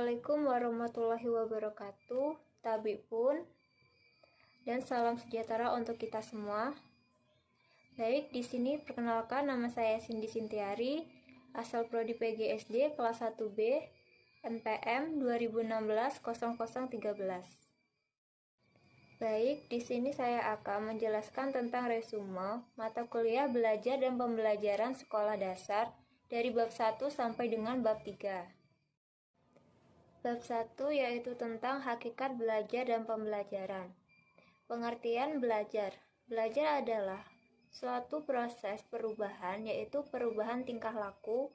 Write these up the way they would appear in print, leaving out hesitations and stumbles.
Assalamualaikum warahmatullahi wabarakatuh, Tabi pun, dan salam sejahtera untuk kita semua. Baik, di sini perkenalkan nama saya Cindy Sintiari, asal Prodi PGSD kelas 1B, NPM 2016-0013. Baik, di sini saya akan menjelaskan tentang resume mata kuliah belajar dan pembelajaran sekolah dasar dari bab 1 sampai dengan bab 3. Bab 1 yaitu tentang hakikat belajar dan pembelajaran. Pengertian belajar. Belajar adalah suatu proses perubahan, yaitu perubahan tingkah laku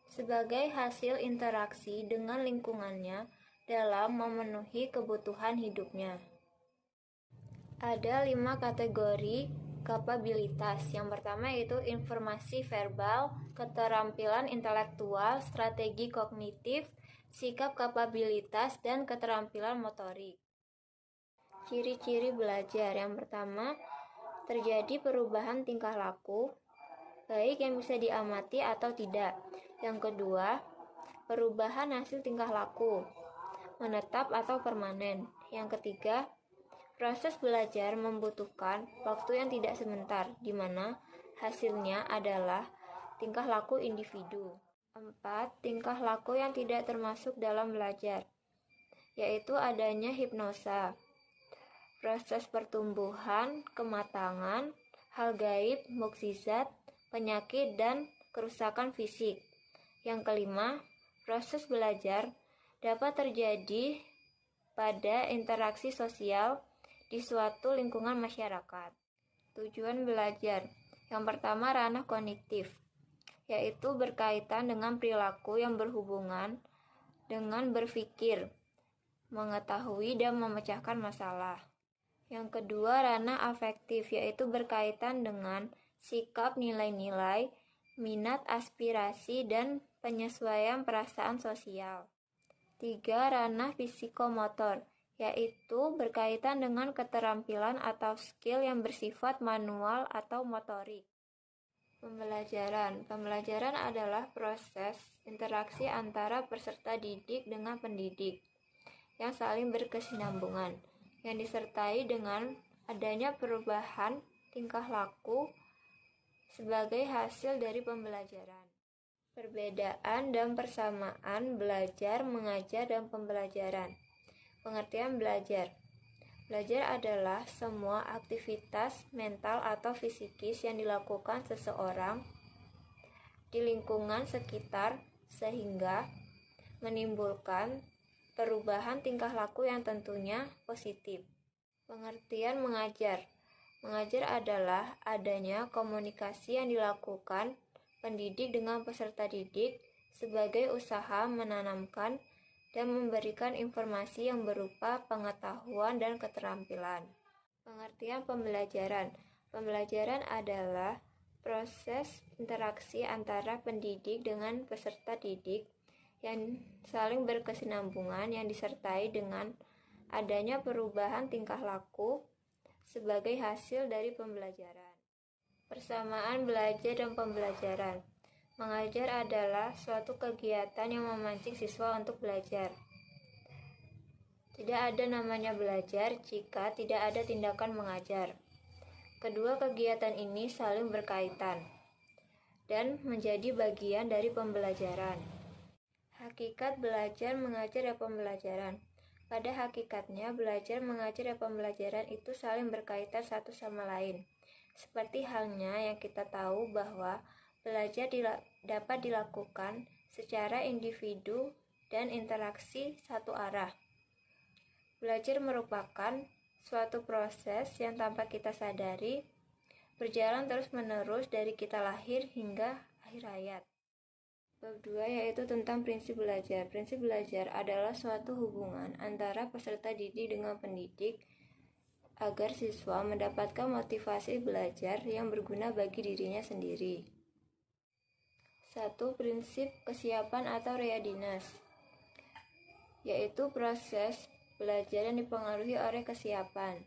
sebagai hasil interaksi dengan lingkungannya dalam memenuhi kebutuhan hidupnya. Ada 5 kategori kapabilitas. Yang pertama yaitu informasi verbal, keterampilan intelektual, strategi kognitif, sikap kapabilitas, dan keterampilan motorik. Ciri-ciri belajar. Yang pertama, terjadi perubahan tingkah laku, baik yang bisa diamati atau tidak. Yang kedua, perubahan hasil tingkah laku, menetap atau permanen. Yang ketiga, proses belajar membutuhkan waktu yang tidak sebentar, di mana hasilnya adalah tingkah laku individu. 4. Tingkah laku yang tidak termasuk dalam belajar, yaitu adanya hipnosa, proses pertumbuhan, kematangan, hal gaib, mukjizat, penyakit, dan kerusakan fisik. Yang kelima, proses belajar dapat terjadi pada interaksi sosial di suatu lingkungan masyarakat. Tujuan belajar. Yang pertama, ranah kognitif, yaitu berkaitan dengan perilaku yang berhubungan dengan berpikir, mengetahui, dan memecahkan masalah. Yang kedua, ranah afektif, yaitu berkaitan dengan sikap, nilai-nilai, minat, aspirasi, dan penyesuaian perasaan sosial. 3. Ranah psikomotor, yaitu berkaitan dengan keterampilan atau skill yang bersifat manual atau motorik. Pembelajaran. Pembelajaran adalah proses interaksi antara peserta didik dengan pendidik yang saling berkesinambungan, yang disertai dengan adanya perubahan tingkah laku sebagai hasil dari pembelajaran. Perbedaan dan persamaan belajar, mengajar, dan pembelajaran. Pengertian belajar. Belajar adalah semua aktivitas mental atau fisikis yang dilakukan seseorang di lingkungan sekitar sehingga menimbulkan perubahan tingkah laku yang tentunya positif. Pengertian mengajar. Mengajar adalah adanya komunikasi yang dilakukan pendidik dengan peserta didik sebagai usaha menanamkan dan memberikan informasi yang berupa pengetahuan dan keterampilan. Pengertian pembelajaran. Pembelajaran adalah proses interaksi antara pendidik dengan peserta didik yang saling berkesinambungan, yang disertai dengan adanya perubahan tingkah laku sebagai hasil dari pembelajaran. Persamaan belajar dan pembelajaran. Mengajar adalah suatu kegiatan yang memancing siswa untuk belajar. Tidak ada namanya belajar jika tidak ada tindakan mengajar. Kedua kegiatan ini saling berkaitan dan menjadi bagian dari pembelajaran. Hakikat belajar, mengajar, dan pembelajaran. Pada hakikatnya, belajar, mengajar, dan pembelajaran itu saling berkaitan satu sama lain. Seperti halnya yang kita tahu bahwa belajar dapat dilakukan secara individu dan interaksi satu arah. Belajar merupakan suatu proses yang tanpa kita sadari berjalan terus-menerus dari kita lahir hingga akhir hayat. Bab 2 yaitu tentang prinsip belajar. Prinsip belajar adalah suatu hubungan antara peserta didik dengan pendidik agar siswa mendapatkan motivasi belajar yang berguna bagi dirinya sendiri. 1. Prinsip kesiapan atau readiness, yaitu proses belajar yang dipengaruhi oleh kesiapan.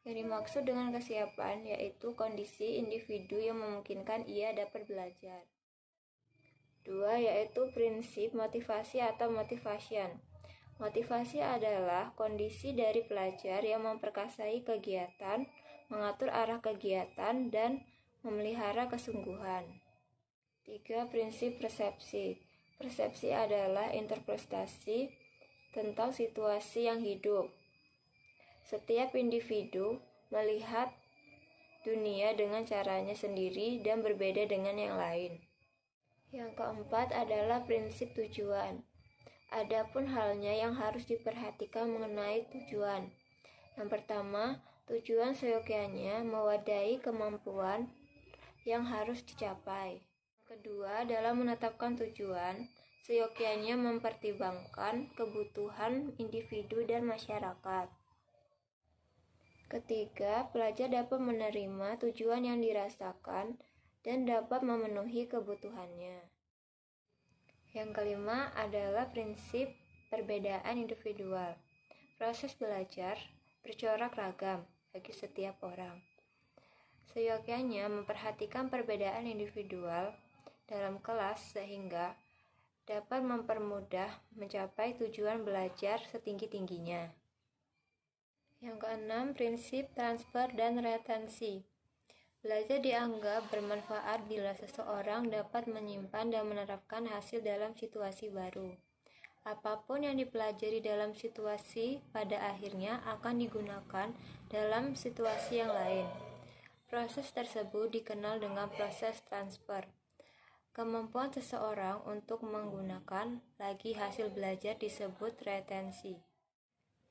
Yang dimaksud dengan kesiapan yaitu kondisi individu yang memungkinkan ia dapat belajar. 2. Yaitu prinsip motivasi atau motivation, Motivasi adalah kondisi dari pelajar yang memperkasai kegiatan, mengatur arah kegiatan, dan memelihara kesungguhan. 3. Prinsip persepsi. Persepsi adalah interpretasi tentang situasi yang hidup. Setiap individu melihat dunia dengan caranya sendiri dan berbeda dengan yang lain. Yang keempat adalah prinsip tujuan. Adapun halnya yang harus diperhatikan mengenai tujuan. Yang pertama, tujuan seyogyanya mewadahi kemampuan yang harus dicapai. Kedua, dalam menetapkan tujuan, seyogyanya mempertimbangkan kebutuhan individu dan masyarakat. Ketiga, pelajar dapat menerima tujuan yang dirasakan dan dapat memenuhi kebutuhannya. Yang kelima adalah prinsip perbedaan individual. Proses belajar bercorak ragam bagi setiap orang. Seyogyanya memperhatikan perbedaan individual dalam kelas sehingga dapat mempermudah mencapai tujuan belajar setinggi-tingginya. Yang keenam, prinsip transfer dan retensi. Belajar dianggap bermanfaat bila seseorang dapat menyimpan dan menerapkan hasil dalam situasi baru. Apapun yang dipelajari dalam situasi pada akhirnya akan digunakan dalam situasi yang lain. Proses tersebut dikenal dengan proses transfer. Kemampuan seseorang untuk menggunakan lagi hasil belajar disebut retensi.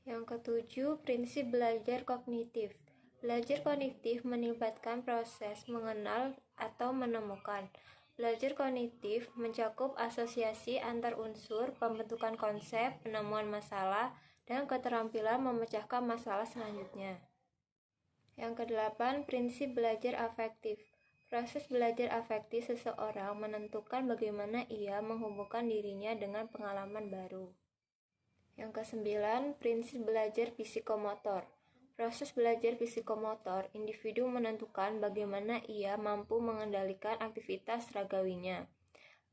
Yang ketujuh, prinsip belajar kognitif. Belajar kognitif melibatkan proses mengenal atau menemukan. Belajar kognitif mencakup asosiasi antar unsur, pembentukan konsep, penemuan masalah, dan keterampilan memecahkan masalah selanjutnya. Yang kedelapan, prinsip belajar afektif. Proses belajar afektif seseorang menentukan bagaimana ia menghubungkan dirinya dengan pengalaman baru. Yang kesembilan, prinsip belajar psikomotor. Proses belajar psikomotor, individu menentukan bagaimana ia mampu mengendalikan aktivitas ragawinya.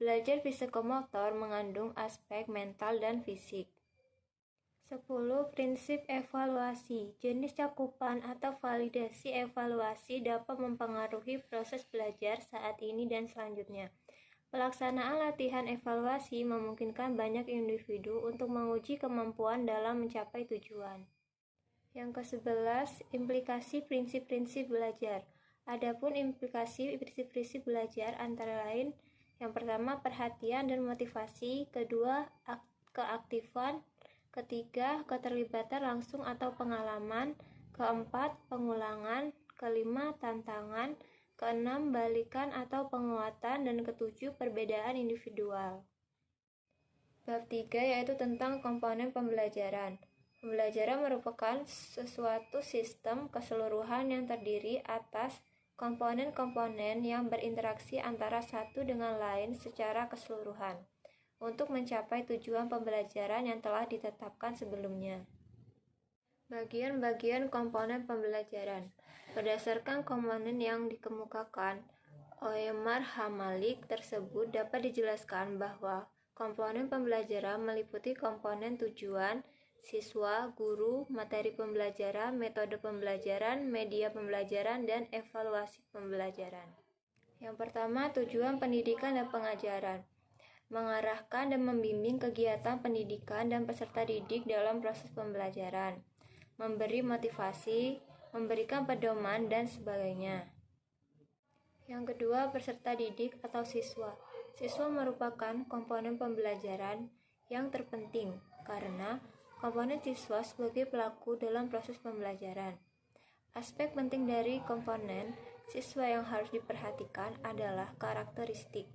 Belajar psikomotor mengandung aspek mental dan fisik. 10. Prinsip evaluasi. Jenis cakupan atau validasi evaluasi dapat mempengaruhi proses belajar saat ini dan selanjutnya. Pelaksanaan latihan evaluasi memungkinkan banyak individu untuk menguji kemampuan dalam mencapai tujuan. Yang ke-11, implikasi prinsip-prinsip belajar. Adapun implikasi prinsip-prinsip belajar antara lain, yang pertama perhatian dan motivasi, kedua keaktifan, ketiga keterlibatan langsung atau pengalaman, keempat pengulangan, kelima tantangan, keenam balikan atau penguatan, dan ketujuh perbedaan individual. Bab 3 yaitu tentang komponen pembelajaran. Pembelajaran merupakan sesuatu sistem keseluruhan yang terdiri atas komponen-komponen yang berinteraksi antara satu dengan lain secara keseluruhan untuk mencapai tujuan pembelajaran yang telah ditetapkan sebelumnya. Bagian-bagian komponen pembelajaran. Berdasarkan komponen yang dikemukakan Oemar Hamalik tersebut dapat dijelaskan bahwa komponen pembelajaran meliputi komponen tujuan, siswa, guru, materi pembelajaran, metode pembelajaran, media pembelajaran, dan evaluasi pembelajaran. Yang pertama, tujuan pendidikan dan pengajaran. Mengarahkan dan membimbing kegiatan pendidikan dan peserta didik dalam proses pembelajaran. Memberi motivasi, memberikan pedoman, dan sebagainya. Yang kedua, peserta didik atau siswa. Siswa merupakan komponen pembelajaran yang terpenting karena komponen siswa sebagai pelaku dalam proses pembelajaran. Aspek penting dari komponen siswa yang harus diperhatikan adalah karakteristik.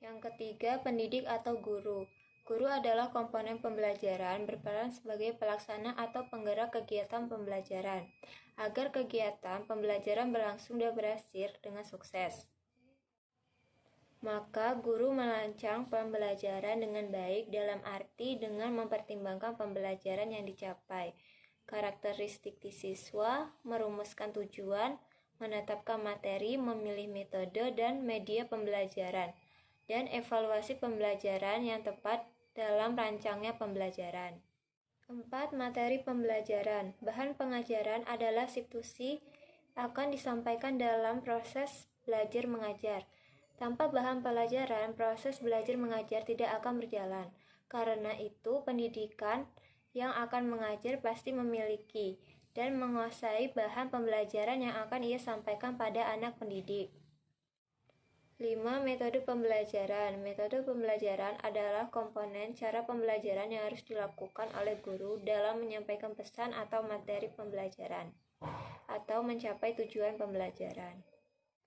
Yang ketiga, pendidik atau guru. Guru adalah komponen pembelajaran berperan sebagai pelaksana atau penggerak kegiatan pembelajaran, agar kegiatan pembelajaran berlangsung dan berhasil dengan sukses. Maka, guru merancang pembelajaran dengan baik dalam arti dengan mempertimbangkan pembelajaran yang dicapai, karakteristik di siswa, merumuskan tujuan, menetapkan materi, memilih metode dan media pembelajaran, dan evaluasi pembelajaran yang tepat dalam rancangnya pembelajaran. 4. Materi pembelajaran. Bahan pengajaran adalah substitusi akan disampaikan dalam proses belajar mengajar. Tanpa bahan pelajaran, proses belajar mengajar tidak akan berjalan. Karena itu, pendidikan yang akan mengajar pasti memiliki dan menguasai bahan pembelajaran yang akan ia sampaikan pada anak pendidik. 5. Metode pembelajaran. Metode pembelajaran adalah komponen cara pembelajaran yang harus dilakukan oleh guru dalam menyampaikan pesan atau materi pembelajaran atau mencapai tujuan pembelajaran.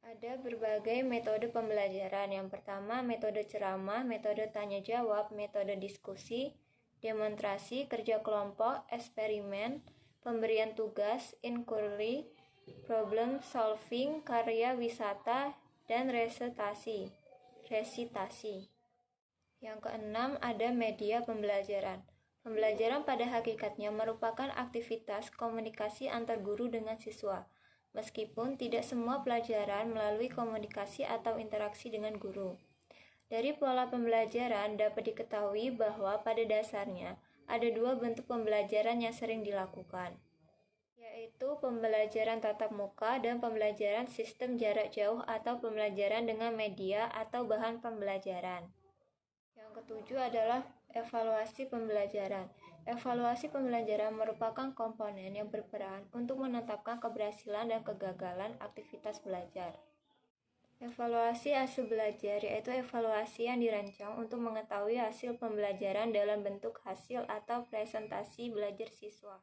Ada berbagai metode pembelajaran. Yang pertama, metode ceramah, metode tanya jawab, metode diskusi, demonstrasi, kerja kelompok, eksperimen, pemberian tugas, inquiry, problem solving, karya wisata, dan resitasi. Yang keenam, ada media pembelajaran. Pembelajaran pada hakikatnya merupakan aktivitas komunikasi antar guru dengan siswa, meskipun tidak semua pelajaran melalui komunikasi atau interaksi dengan guru. Dari pola pembelajaran dapat diketahui bahwa pada dasarnya ada dua bentuk pembelajaran yang sering dilakukan, yaitu pembelajaran tatap muka dan pembelajaran sistem jarak jauh atau pembelajaran dengan media atau bahan pembelajaran. Yang ketujuh adalah evaluasi pembelajaran. Evaluasi pembelajaran merupakan komponen yang berperan untuk menetapkan keberhasilan dan kegagalan aktivitas belajar. Evaluasi hasil belajar yaitu evaluasi yang dirancang untuk mengetahui hasil pembelajaran dalam bentuk hasil atau presentasi belajar siswa.